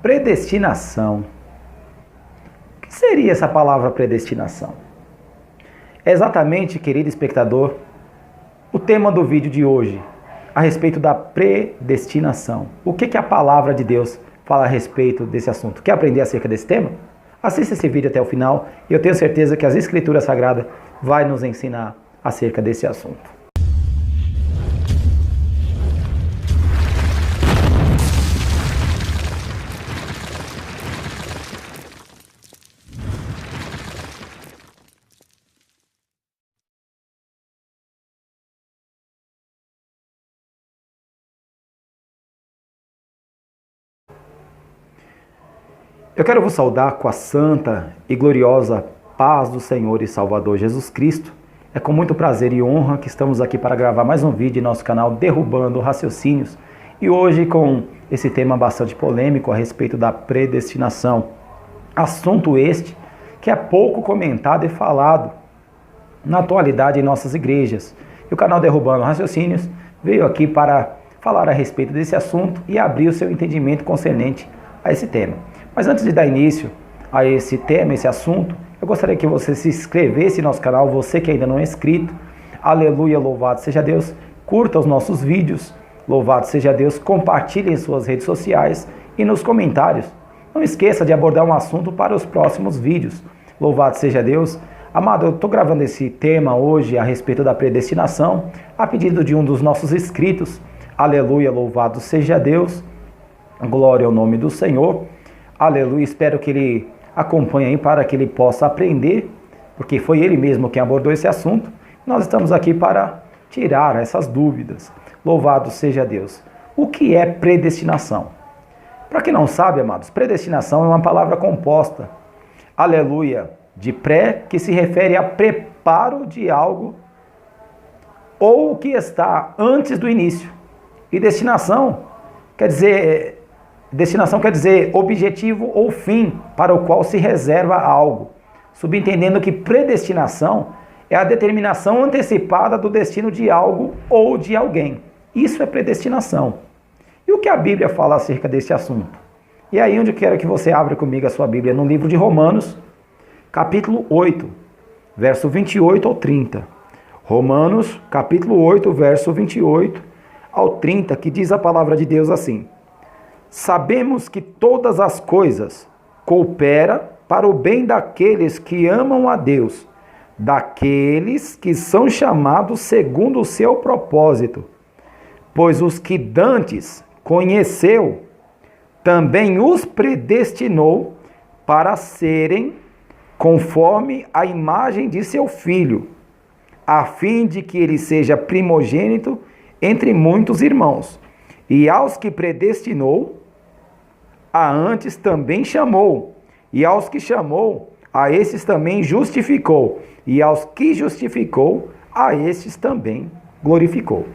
Predestinação. O que seria essa palavra predestinação? É exatamente, querido espectador, o tema do vídeo de hoje, a respeito da predestinação. O que a palavra de Deus fala a respeito desse assunto? Quer aprender acerca desse tema? Assista esse vídeo até o final e eu tenho certeza que as Escrituras Sagradas vai nos ensinar acerca desse assunto. Eu quero vos saudar com a santa e gloriosa paz do Senhor e Salvador Jesus Cristo. É com muito prazer e honra que estamos aqui para gravar mais um vídeo em nosso canal Derrubando Raciocínios. E hoje com esse tema bastante polêmico a respeito da predestinação. Assunto este que é pouco comentado e falado na atualidade em nossas igrejas. E o canal Derrubando Raciocínios veio aqui para falar a respeito desse assunto e abrir o seu entendimento concernente a esse tema. Mas antes de dar início a esse tema, esse assunto, eu gostaria que você se inscrevesse no nosso canal, você que ainda não é inscrito. Aleluia, louvado seja Deus. Curta os nossos vídeos, louvado seja Deus. Compartilhe em suas redes sociais e nos comentários. Não esqueça de abordar um assunto para os próximos vídeos. Louvado seja Deus. Amado, eu estou gravando esse tema hoje a respeito da predestinação, a pedido de um dos nossos inscritos. Aleluia, louvado seja Deus. Glória ao nome do Senhor. Aleluia, espero que ele acompanhe aí para que ele possa aprender, porque foi ele mesmo quem abordou esse assunto. Nós estamos aqui para tirar essas dúvidas. Louvado seja Deus. O que é predestinação? Para quem não sabe, amados, predestinação é uma palavra composta, aleluia, de pré, que se refere a preparo de algo ou que está antes do início. E destinação quer dizer objetivo ou fim para o qual se reserva algo, subentendendo que predestinação é a determinação antecipada do destino de algo ou de alguém. Isso é predestinação. E o que a Bíblia fala acerca desse assunto? E aí onde eu quero que você abra comigo a sua Bíblia, no livro de Romanos, capítulo 8, verso 28 ao 30. Romanos, capítulo 8, verso 28 ao 30, que diz a palavra de Deus assim: sabemos que todas as coisas cooperam para o bem daqueles que amam a Deus, daqueles que são chamados segundo o seu propósito. Pois os que dantes conheceu, também os predestinou para serem conforme a imagem de seu Filho, a fim de que ele seja primogênito entre muitos irmãos. E aos que predestinou, a antes também chamou, e aos que chamou, a esses também justificou, e aos que justificou, a esses também glorificou.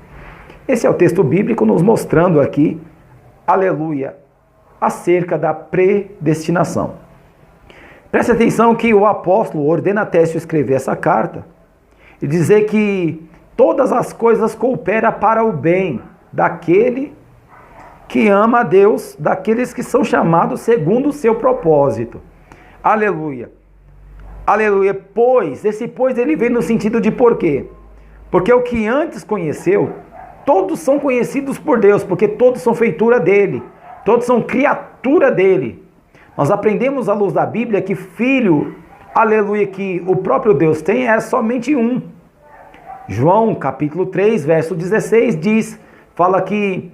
Esse é o texto bíblico nos mostrando aqui, aleluia, acerca da predestinação. Preste atenção que o apóstolo ordena a Técio escrever essa carta e dizer que todas as coisas cooperam para o bem daquele que ama a Deus, daqueles que são chamados segundo o seu propósito. Aleluia. Aleluia. Pois, esse pois ele vem no sentido de por quê? Porque o que antes conheceu, todos são conhecidos por Deus, porque todos são feitura dele, todos são criatura dele. Nós aprendemos à luz da Bíblia que filho, aleluia, que o próprio Deus tem é somente um. João capítulo 3, verso 16 fala que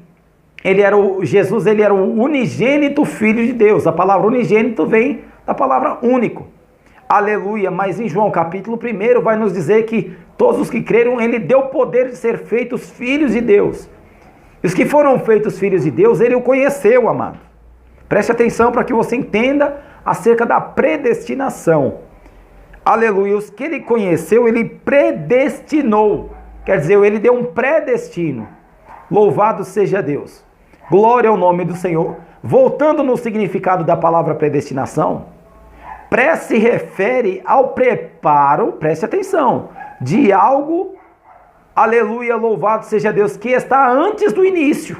Jesus era o unigênito Filho de Deus. A palavra unigênito vem da palavra único. Aleluia. Mas em João capítulo 1 vai nos dizer que todos os que creram, ele deu o poder de ser feitos filhos de Deus. E os que foram feitos filhos de Deus, ele o conheceu, amado. Preste atenção para que você entenda acerca da predestinação. Aleluia. Os que ele conheceu, ele predestinou. Quer dizer, ele deu um predestino. Louvado seja Deus. Glória ao nome do Senhor. Voltando no significado da palavra predestinação, pré se refere ao preparo, preste atenção, de algo, aleluia, louvado seja Deus, que está antes do início.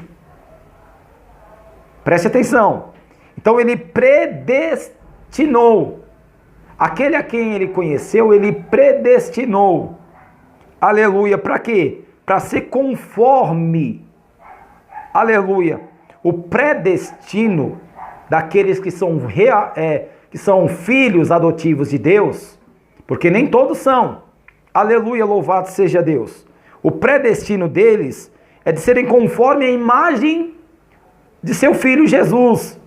Preste atenção. Então ele predestinou. Aquele a quem ele conheceu, ele predestinou. Aleluia. Para quê? Para ser conforme. Aleluia. O predestino daqueles que são filhos adotivos de Deus, porque nem todos são. Aleluia, louvado seja Deus. O predestino deles é de serem conforme a imagem de seu filho Jesus.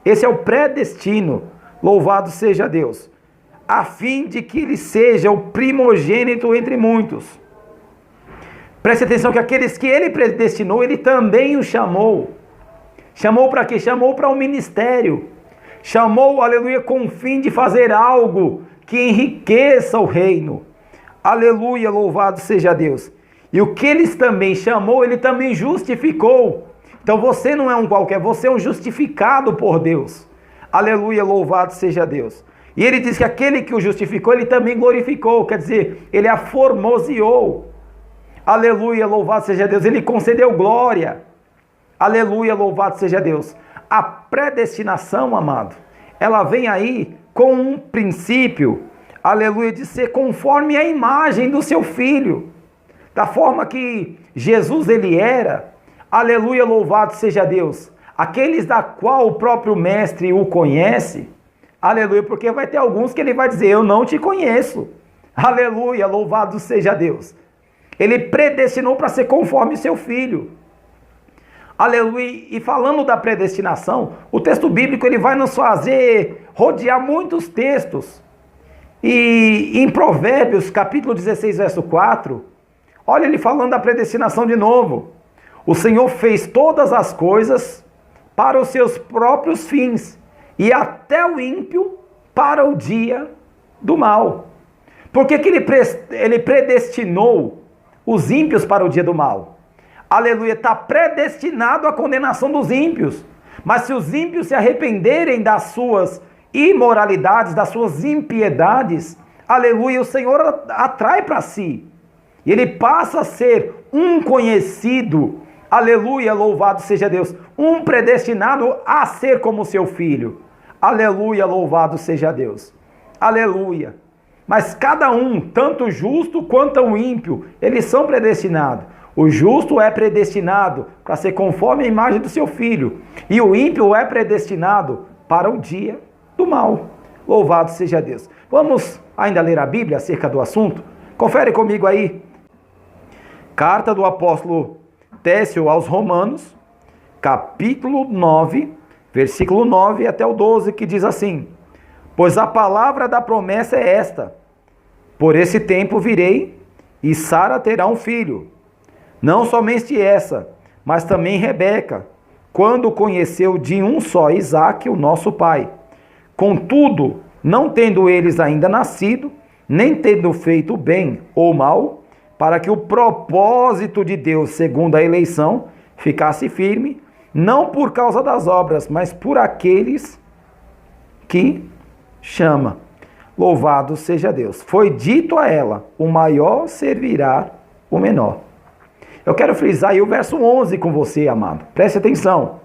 Esse é o predestino, louvado seja Deus, a fim de que ele seja o primogênito entre muitos. Preste atenção que aqueles que ele predestinou, ele também os chamou. Chamou para quê? Chamou para um ministério. Chamou, aleluia, com o fim de fazer algo que enriqueça o reino. Aleluia, louvado seja Deus. E o que eles também chamou, ele também justificou. Então você não é um qualquer, você é um justificado por Deus. Aleluia, louvado seja Deus. E ele diz que aquele que o justificou, ele também glorificou. Quer dizer, ele a formoseou. Aleluia, louvado seja Deus. Ele concedeu glória. Aleluia, louvado seja Deus. A predestinação, amado, ela vem aí com um princípio, aleluia, de ser conforme a imagem do seu filho. Da forma que Jesus ele era, aleluia, louvado seja Deus. Aqueles da qual o próprio mestre o conhece, aleluia, porque vai ter alguns que ele vai dizer, eu não te conheço. Aleluia, louvado seja Deus. Ele predestinou para ser conforme seu filho. Aleluia. E falando da predestinação, o texto bíblico ele vai nos fazer rodear muitos textos. E em Provérbios, capítulo 16, verso 4, olha ele falando da predestinação de novo. O Senhor fez todas as coisas para os seus próprios fins, e até o ímpio para o dia do mal. Por que ele predestinou os ímpios para o dia do mal? Aleluia, está predestinado à condenação dos ímpios. Mas se os ímpios se arrependerem das suas imoralidades, das suas impiedades, aleluia, o Senhor atrai para si. E ele passa a ser um conhecido, aleluia, louvado seja Deus, um predestinado a ser como seu filho. Aleluia, louvado seja Deus. Aleluia. Mas cada um, tanto o justo quanto o ímpio, eles são predestinados. O justo é predestinado para ser conforme a imagem do seu filho. E o ímpio é predestinado para o dia do mal. Louvado seja Deus. Vamos ainda ler a Bíblia acerca do assunto? Confere comigo aí. Carta do apóstolo Técio aos Romanos, capítulo 9, versículo 9 até o 12, que diz assim: pois a palavra da promessa é esta: por esse tempo virei, e Sara terá um filho. Não somente essa, mas também Rebeca, quando conheceu de um só Isaque, o nosso pai. Contudo, não tendo eles ainda nascido, nem tendo feito bem ou mal, para que o propósito de Deus, segundo a eleição, ficasse firme, não por causa das obras, mas por aqueles que chama. Louvado seja Deus. Foi dito a ela: o maior servirá o menor. Eu quero frisar aí o verso 11 com você, amado. Preste atenção.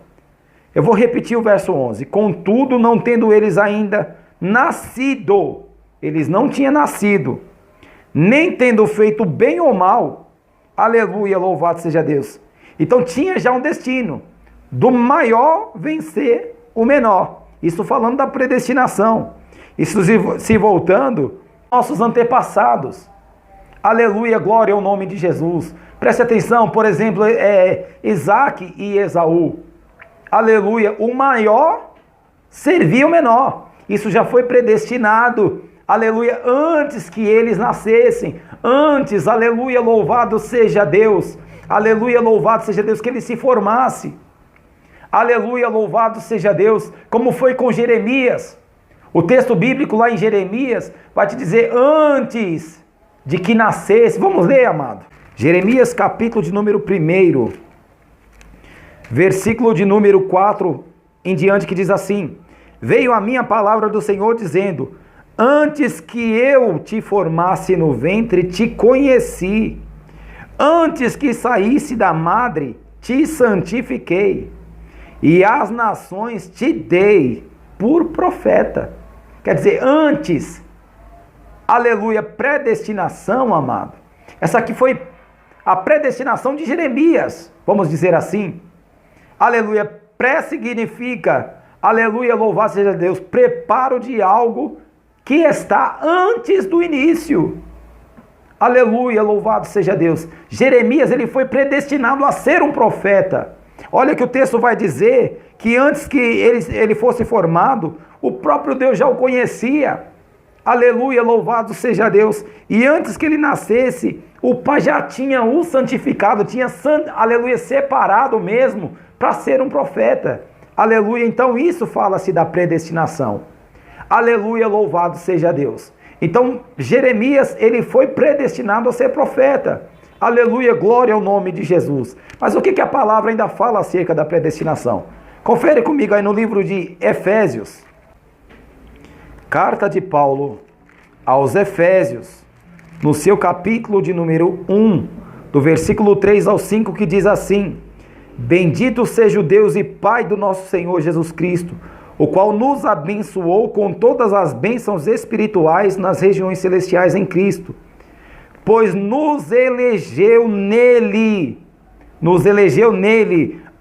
Eu vou repetir o verso 11. Contudo, não tendo eles ainda nascido, eles não tinham nascido, nem tendo feito bem ou mal, aleluia, louvado seja Deus. Então tinha já um destino, do maior vencer o menor. Isso falando da predestinação. Isso se voltando nossos antepassados. Aleluia, glória ao nome de Jesus. Preste atenção, por exemplo, Isaque e Esaú. Aleluia, o maior servia o menor. Isso já foi predestinado, aleluia, antes que eles nascessem. Antes, aleluia, louvado seja Deus. Aleluia, louvado seja Deus, que ele se formasse. Aleluia, louvado seja Deus, como foi com Jeremias. O texto bíblico lá em Jeremias vai te dizer antes de que nascesse. Vamos ler, amado. Jeremias capítulo de número 1, versículo de número 4 em diante, que diz assim: veio a minha palavra do Senhor dizendo: antes que eu te formasse no ventre, te conheci. Antes que saísse da madre, te santifiquei. e as nações te dei por profeta. Quer dizer, antes, aleluia, predestinação, amado. Essa aqui foi a predestinação de Jeremias, vamos dizer assim. Aleluia, pré significa, aleluia, louvado seja Deus, preparo de algo que está antes do início. Aleluia, louvado seja Deus. Jeremias, ele foi predestinado a ser um profeta. Olha que o texto vai dizer que antes que ele fosse formado, o próprio Deus já o conhecia. Aleluia, louvado seja Deus. E antes que ele nascesse, o Pai já tinha o santificado, aleluia, separado mesmo para ser um profeta. Aleluia, então isso fala-se da predestinação. Aleluia, louvado seja Deus. Então, Jeremias, ele foi predestinado a ser profeta. Aleluia, glória ao nome de Jesus. Mas o que a palavra ainda fala acerca da predestinação? Confere comigo aí no livro de Efésios. Carta de Paulo aos Efésios, no seu capítulo de número 1, do versículo 3 ao 5, que diz assim: Bendito seja o Deus e Pai do nosso Senhor Jesus Cristo, o qual nos abençoou com todas as bênçãos espirituais nas regiões celestiais em Cristo, pois nos elegeu nele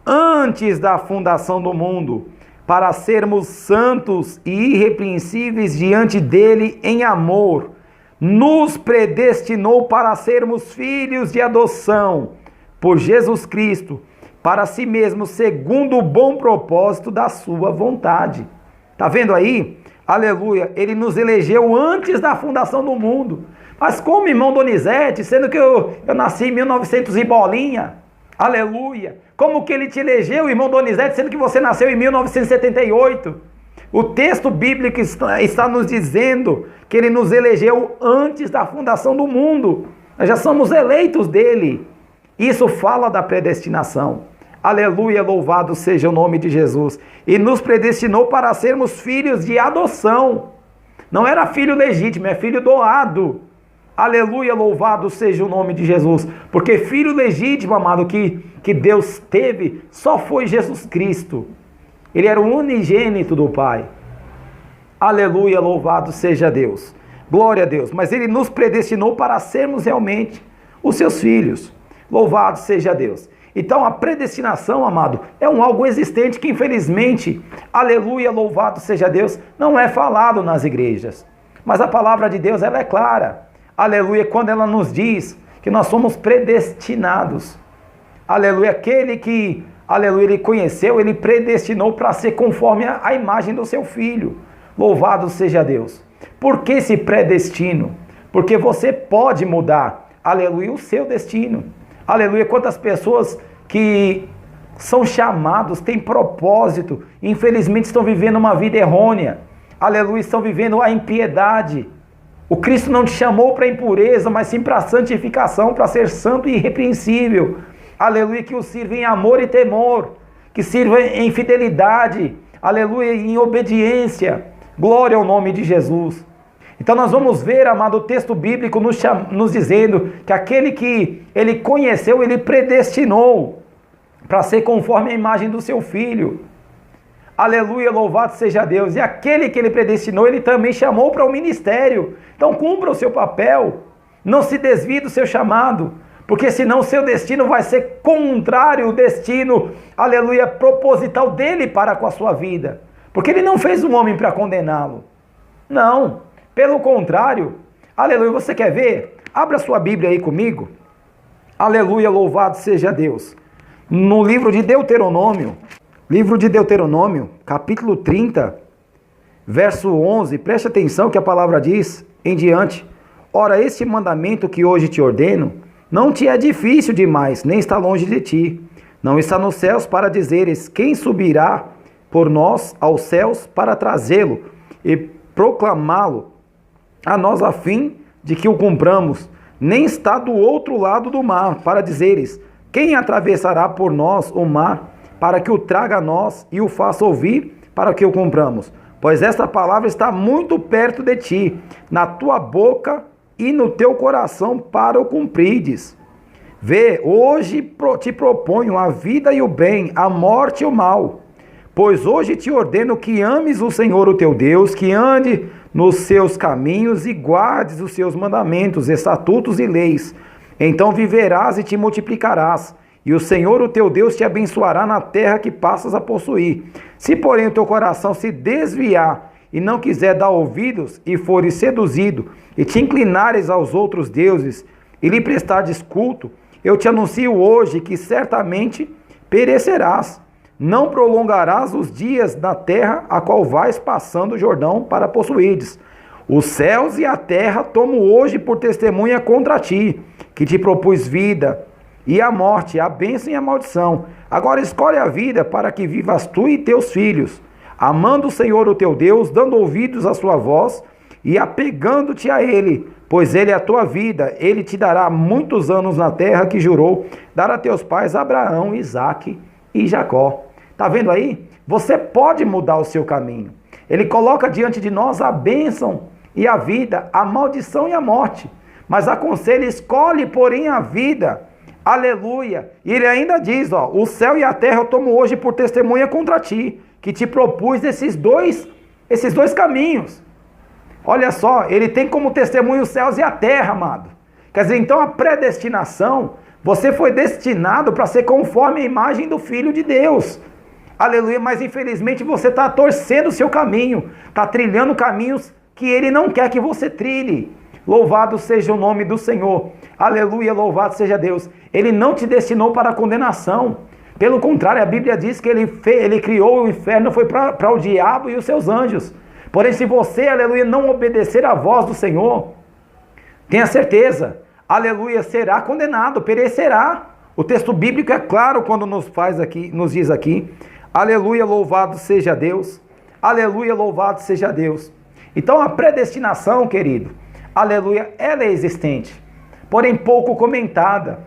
antes da fundação do mundo, para sermos santos e irrepreensíveis diante dele em amor. Nos predestinou para sermos filhos de adoção por Jesus Cristo, para si mesmo, segundo o bom propósito da sua vontade. Tá vendo aí? Aleluia, ele nos elegeu antes da fundação do mundo. Mas como, irmão Donizete, sendo que eu nasci em 1900 e bolinha, aleluia, como que ele te elegeu, irmão Donizete, sendo que você nasceu em 1978? O texto bíblico está nos dizendo que ele nos elegeu antes da fundação do mundo. Nós já somos eleitos dele. Isso fala da predestinação. Aleluia, louvado seja o nome de Jesus. E nos predestinou para sermos filhos de adoção. Não era filho legítimo, é filho doado. Aleluia, louvado seja o nome de Jesus. Porque filho legítimo, amado, que Deus teve, só foi Jesus Cristo. Ele era o unigênito do Pai. Aleluia, louvado seja Deus. Glória a Deus. Mas ele nos predestinou para sermos realmente os seus filhos. Louvado seja Deus. Então a predestinação, amado, é algo existente que infelizmente, aleluia, louvado seja Deus, não é falado nas igrejas. Mas a palavra de Deus, ela é clara. Aleluia, quando ela nos diz que nós somos predestinados. Aleluia, aquele que, aleluia, ele conheceu, ele predestinou para ser conforme a imagem do seu filho. Louvado seja Deus. Por que esse predestino? Porque você pode mudar, aleluia, o seu destino. Aleluia, quantas pessoas que são chamados, têm propósito, infelizmente estão vivendo uma vida errônea. Aleluia, estão vivendo a impiedade. O Cristo não te chamou para impureza, mas sim para santificação, para ser santo e irrepreensível. Aleluia, que o sirva em amor e temor, que sirva em fidelidade, aleluia, em obediência. Glória ao nome de Jesus. Então nós vamos ver, amado, o texto bíblico nos dizendo que aquele que ele conheceu, ele predestinou para ser conforme a imagem do seu filho. Aleluia, louvado seja Deus. E aquele que ele predestinou, ele também chamou para o ministério. Então cumpra o seu papel, não se desvie do seu chamado, porque senão o seu destino vai ser contrário ao destino, aleluia, proposital dele para com a sua vida. Porque ele não fez um homem para condená-lo. Não. Pelo contrário, aleluia, você quer ver? Abra sua Bíblia aí comigo. Aleluia, louvado seja Deus. No livro de Deuteronômio, capítulo 30, verso 11, preste atenção que a palavra diz em diante. Ora, este mandamento que hoje te ordeno, não te é difícil demais, nem está longe de ti. Não está nos céus para dizeres, quem subirá por nós aos céus para trazê-lo e proclamá-lo a nós a fim de que o cumpramos, nem está do outro lado do mar, para dizeres, quem atravessará por nós o mar, para que o traga a nós e o faça ouvir, para que o cumpramos. Pois esta palavra está muito perto de ti, na tua boca e no teu coração, para o cumprides. Vê, hoje te proponho a vida e o bem, a morte e o mal. Pois hoje te ordeno que ames o Senhor o teu Deus, que ande nos seus caminhos e guardes os seus mandamentos, estatutos e leis. Então viverás e te multiplicarás, e o Senhor o teu Deus te abençoará na terra que passas a possuir. Se porém o teu coração se desviar e não quiser dar ouvidos, e fores seduzido, e te inclinares aos outros deuses, e lhe prestares culto, eu te anuncio hoje que certamente perecerás. Não prolongarás os dias da terra a qual vais passando o Jordão para possuídes. Os céus e a terra tomo hoje por testemunha contra ti, que te propus vida e a morte, a bênção e a maldição. Agora escolhe a vida para que vivas tu e teus filhos, amando o Senhor o teu Deus, dando ouvidos à sua voz e apegando-te a ele, pois ele é a tua vida. Ele te dará muitos anos na terra que jurou dar a teus pais Abraão, Isaque e Jacó. Está vendo aí? Você pode mudar o seu caminho. Ele coloca diante de nós a bênção e a vida, a maldição e a morte. Mas aconselha, escolhe, porém, a vida. Aleluia. E ele ainda diz, ó, o céu e a terra eu tomo hoje por testemunha contra ti, que te propus esses dois caminhos. Olha só, ele tem como testemunho os céus e a terra, amado. Quer dizer, então a predestinação, você foi destinado para ser conforme a imagem do Filho de Deus. Aleluia, mas infelizmente você está torcendo o seu caminho, está trilhando caminhos que ele não quer que você trilhe. Louvado seja o nome do Senhor. Aleluia, louvado seja Deus. Ele não te destinou para a condenação. Pelo contrário, a Bíblia diz que ele criou o inferno, foi para o diabo e os seus anjos. Porém, se você, aleluia, não obedecer à voz do Senhor, tenha certeza, aleluia, será condenado, perecerá. O texto bíblico é claro quando nos diz aqui, aleluia, louvado seja Deus. Aleluia, louvado seja Deus. Então a predestinação, querido, aleluia, ela é existente, porém pouco comentada.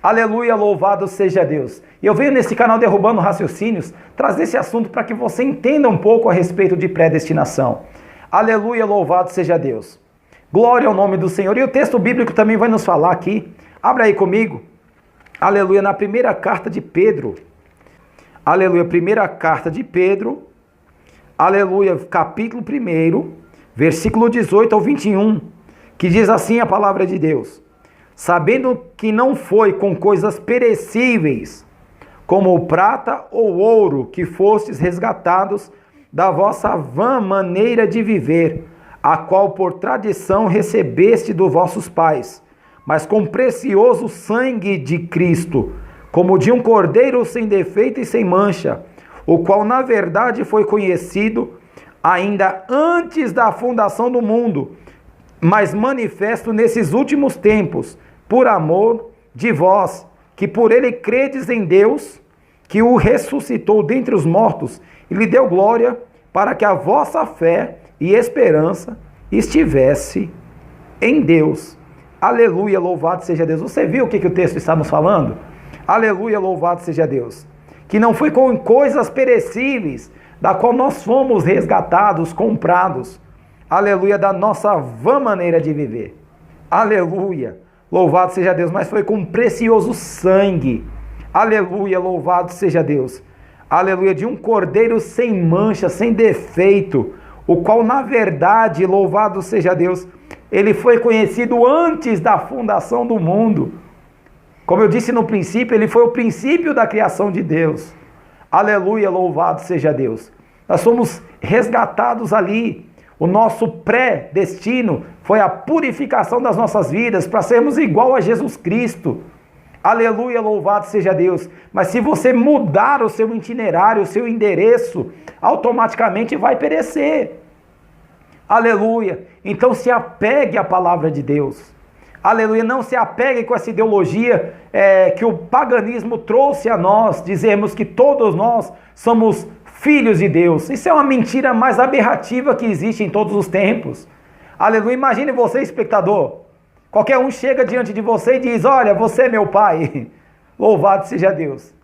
Aleluia, louvado seja Deus. E eu venho nesse canal Derrubando Raciocínios trazer esse assunto para que você entenda um pouco a respeito de predestinação. Aleluia, louvado seja Deus. Glória ao nome do Senhor. E o texto bíblico também vai nos falar aqui. Abra aí comigo. Aleluia, na primeira carta de Pedro. Aleluia, primeira carta de Pedro. Aleluia, capítulo 1, versículo 18 ao 21, que diz assim a palavra de Deus: sabendo que não foi com coisas perecíveis, como o prata ou ouro, que fostes resgatados da vossa vã maneira de viver, a qual por tradição recebeste dos vossos pais, mas com precioso sangue de Cristo, como de um cordeiro sem defeito e sem mancha, o qual na verdade foi conhecido ainda antes da fundação do mundo, mas manifesto nesses últimos tempos, por amor de vós, que por ele credes em Deus, que o ressuscitou dentre os mortos e lhe deu glória, para que a vossa fé e esperança estivesse em Deus. Aleluia, louvado seja Deus. Você viu o que o texto está nos falando? Aleluia, louvado seja Deus. Que não foi com coisas perecíveis, da qual nós fomos resgatados, comprados. Aleluia, da nossa vã maneira de viver. Aleluia, louvado seja Deus. Mas foi com precioso sangue. Aleluia, louvado seja Deus. Aleluia, de um cordeiro sem mancha, sem defeito, o qual na verdade, louvado seja Deus, ele foi conhecido antes da fundação do mundo. Como eu disse no princípio, ele foi o princípio da criação de Deus. Aleluia, louvado seja Deus. Nós somos resgatados ali. O nosso pré-destino foi a purificação das nossas vidas para sermos igual a Jesus Cristo. Aleluia, louvado seja Deus. Mas se você mudar o seu itinerário, o seu endereço, automaticamente vai perecer. Aleluia. Então se apegue à palavra de Deus. Aleluia, não se apegue com essa ideologia que o paganismo trouxe a nós, dizemos que todos nós somos filhos de Deus. Isso é uma mentira mais aberrativa que existe em todos os tempos. Aleluia, imagine você, espectador. Qualquer um chega diante de você e diz: olha, você é meu pai. Louvado seja Deus.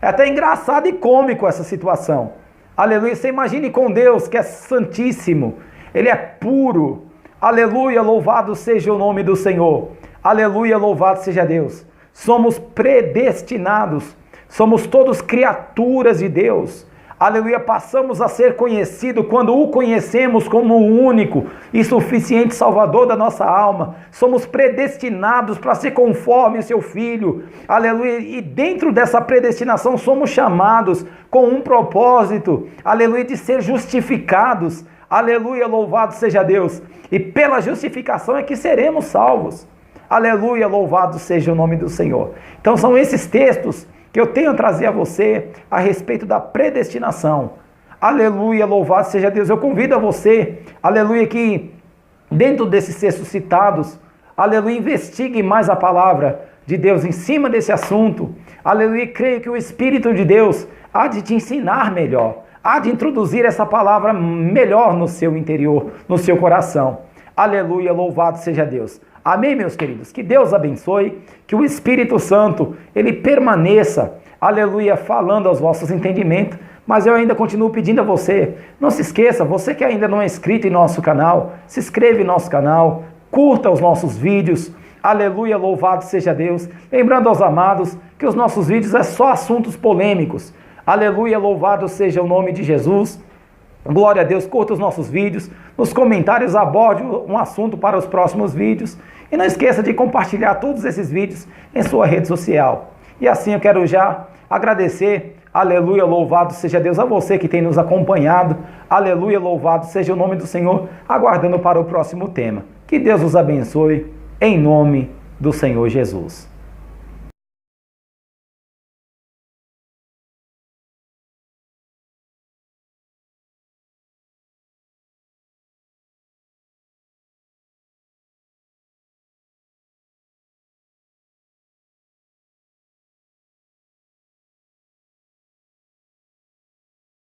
É até engraçado e cômico essa situação. Aleluia, você imagine com Deus, que é santíssimo, ele é puro. Aleluia, louvado seja o nome do Senhor. Aleluia, louvado seja Deus. Somos predestinados. Somos todos criaturas de Deus. Aleluia, passamos a ser conhecidos quando o conhecemos como o único e suficiente Salvador da nossa alma. Somos predestinados para ser conforme o seu Filho. Aleluia, e dentro dessa predestinação somos chamados com um propósito, aleluia, de ser justificados. Aleluia, louvado seja Deus. E pela justificação é que seremos salvos. Aleluia, louvado seja o nome do Senhor. Então são esses textos que eu tenho a trazer a você a respeito da predestinação. Aleluia, louvado seja Deus. Eu convido a você, aleluia, que dentro desses textos citados, aleluia, investigue mais a palavra de Deus em cima desse assunto. Aleluia, creio que o Espírito de Deus há de te ensinar melhor, há de introduzir essa palavra melhor no seu interior, no seu coração. Aleluia, louvado seja Deus. Amém, meus queridos? Que Deus abençoe, que o Espírito Santo, ele permaneça, aleluia, falando aos vossos entendimentos, mas eu ainda continuo pedindo a você, não se esqueça, você que ainda não é inscrito em nosso canal, se inscreve em nosso canal, curta os nossos vídeos, aleluia, louvado seja Deus, lembrando aos amados que os nossos vídeos é só assuntos polêmicos, aleluia, louvado seja o nome de Jesus. Glória a Deus, curta os nossos vídeos, nos comentários aborde um assunto para os próximos vídeos e não esqueça de compartilhar todos esses vídeos em sua rede social. E assim eu quero já agradecer, aleluia, louvado seja Deus, a você que tem nos acompanhado, aleluia, louvado seja o nome do Senhor, aguardando para o próximo tema. Que Deus os abençoe, em nome do Senhor Jesus.